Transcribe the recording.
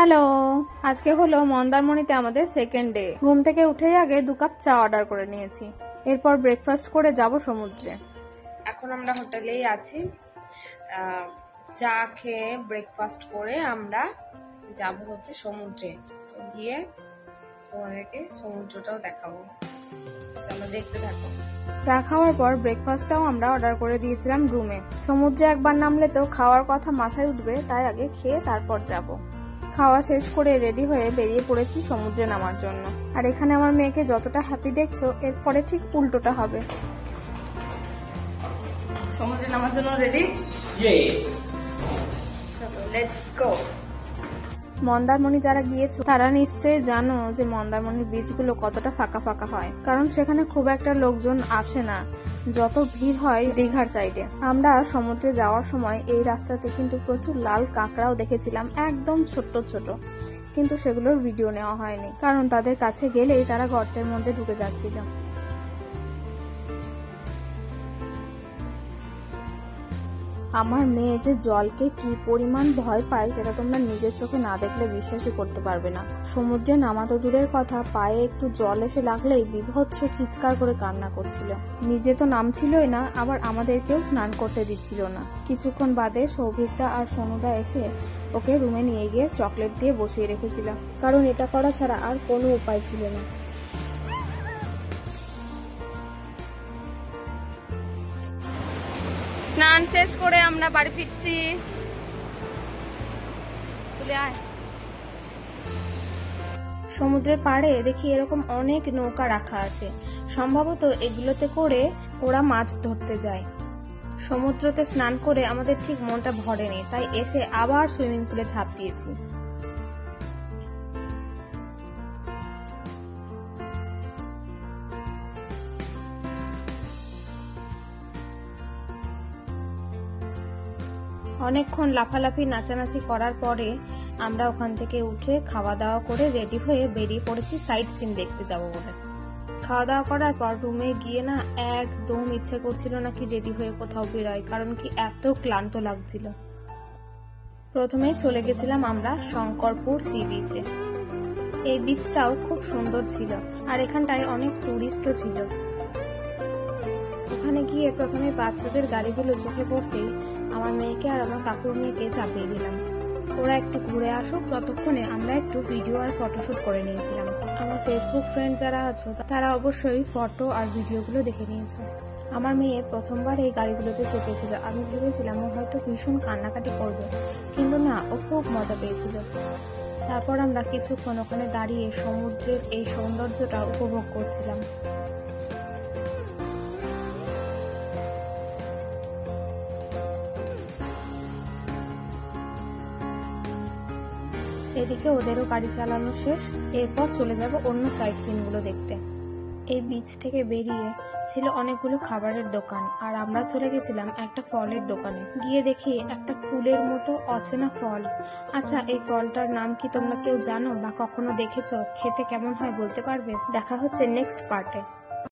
Hello, আজকে হলো মন্দারমণিতে আমাদের সেকেন্ড ডে। ঘুম থেকে উঠেই আগে 2 কাপ চা অর্ডার করে নিয়েছি, এরপর ব্রেকফাস্ট করে যাব সমুদ্রে। এখন আমরা হোটেলেই আছি। চা খেয়ে ব্রেকফাস্ট করে আমরা যাব হচ্ছে সমুদ্রে। তো গিয়ে তোমাদেরকে সমুদ্রটাও দেখাবো, চলো দেখতে থাকো। চা খাওয়ার পর ব্রেকফাস্টটাও আমরা অর্ডার করে দিয়েছিলাম রুমে। সমুদ্রে একবার নামলে তো খাওয়ার কথা মাথায় উঠবে, তাই আগে খেয়ে তারপর যাব। খাওয়া শেষ করে রেডি হয়ে বেরিয়ে পড়েছি সমুদ্রে নামার জন্য। আর এখানে আমার মেয়েকে যতটা হ্যাপি দেখছো, এরপরে ঠিক উল্টোটা হবে। সমুদ্রে নামার জন্য রেডি? ইয়েস, চলো লেটস গো। মন্দারমণি যারা গিয়েছো তারা নিশ্চয়ই জানো যে মন্দারমণির বিচগুলো কতটা ফাঁকা ফাঁকা হয়, কারণ সেখানে খুব একটা লোকজন আসে না, যত ভিড় হয় দীঘার সাইডে। আমরা সমুদ্রে যাওয়ার সময় এই রাস্তাতে কিন্তু প্রচুর লাল কাঁকড়াও দেখেছিলাম, একদম ছোট্ট ছোট, কিন্তু সেগুলোর ভিডিও নেওয়া হয়নি, কারণ তাদের কাছে গেলেই তারা গর্তের মধ্যে ঢুকে যাচ্ছিল। আমার মেয়ে যে জলকে কি পরিমাণ ভয় পায় সেটা তোমরা নিজের চোখে না দেখলে বিশ্বাসই করতে পারবে না। সমুদ্রে নামা তো দূরের কথা, পায়ে একটু জল এসে লাগলেই বিভৎস চিৎকার করে কান্না করছিল। নিজে তো নামছিলই না, আবার আমাদেরকেও স্নান করতে দিচ্ছিল না। কিছুক্ষণ বাদে সৌভিকদা আর সোনুদা এসে ওকে রুমে নিয়ে গিয়ে চকলেট দিয়ে বসিয়ে রেখেছিল, কারণ এটা করা ছাড়া আর কোনো উপায় ছিল না। স্নান শেষ করে আমরা বাড়ি ফিরছি। সমুদ্রের পাড়ে দেখি এরকম অনেক নৌকা রাখা আছে, সম্ভবত এগুলোতে করে ওরা মাছ ধরতে যায়। সমুদ্রতে স্নান করে আমাদের ঠিক মনটা ভরেনি, তাই এসে আবার সুইমিং পুলে ঝাঁপ দিয়েছি। অনেকক্ষণ লাফালাফি নাচানাচি করার পরে আমরা ওখান থেকে উঠে খাওয়া দাওয়া করে রেডি হয়ে বেরিয়ে পড়েছি সাইট সিন দেখতে যাব বলে। খাওয়া দাওয়া করার পর রুমে গিয়ে না একদম ইচ্ছে করছিল না কি রেডি হয়ে কোথাও বেরোয়, কারণ কি এত ক্লান্ত লাগছিল। প্রথমে চলে গেছিলাম আমরা শঙ্করপুর সি বিচে। এই বিচটাও খুব সুন্দর ছিল, আর এখানটায় অনেক টুরিস্টও ছিল। ওখানে গিয়ে প্রথমে বাচ্চাদের গাড়িগুলো চোখে পড়তেই আমার মেয়েকে আর আমার কাকুর মেয়েকে চাপিয়ে দিলাম। ওরা একটু ঘুরে আসুক, ততক্ষণে আমরা একটু ভিডিও আর ফটোশুট করে নিয়েছিলাম। আমার ফেসবুক ফ্রেন্ড যারা আছো তারা অবশ্যই ফটো আর ভিডিওগুলো দেখে নিয়েছো। আমার মেয়ে প্রথমবার এই গাড়িগুলোতে চেপেছিল। আমি ভেবেছিলাম ও হয়তো ভীষণ কান্নাকাটি করবে, কিন্তু না, ও খুব মজা পেয়েছিল। তারপর আমরা কিছুক্ষণ ওখানে দাঁড়িয়ে সমুদ্রের এই সৌন্দর্যটা উপভোগ করছিলাম। এদিকে ওদেরও গাড়ি চালানো শেষ, এরপর চলে যাব অন্য সাইট সিনগুলো দেখতে। এই বিচ থেকে বেরিয়ে ছিল অনেকগুলো খাবারের দোকান, আর আমরা চলে গেছিলাম একটা ফলের দোকানে। গিয়ে দেখি একটা কুলের মতো অচেনা ফল। আচ্ছা, এই ফলটার নাম কি তোমরা কেউ জানো বা কখনো দেখেছো? খেতে কেমন হয় বলতে পারবে? দেখা হচ্ছে নেক্সট পার্টে।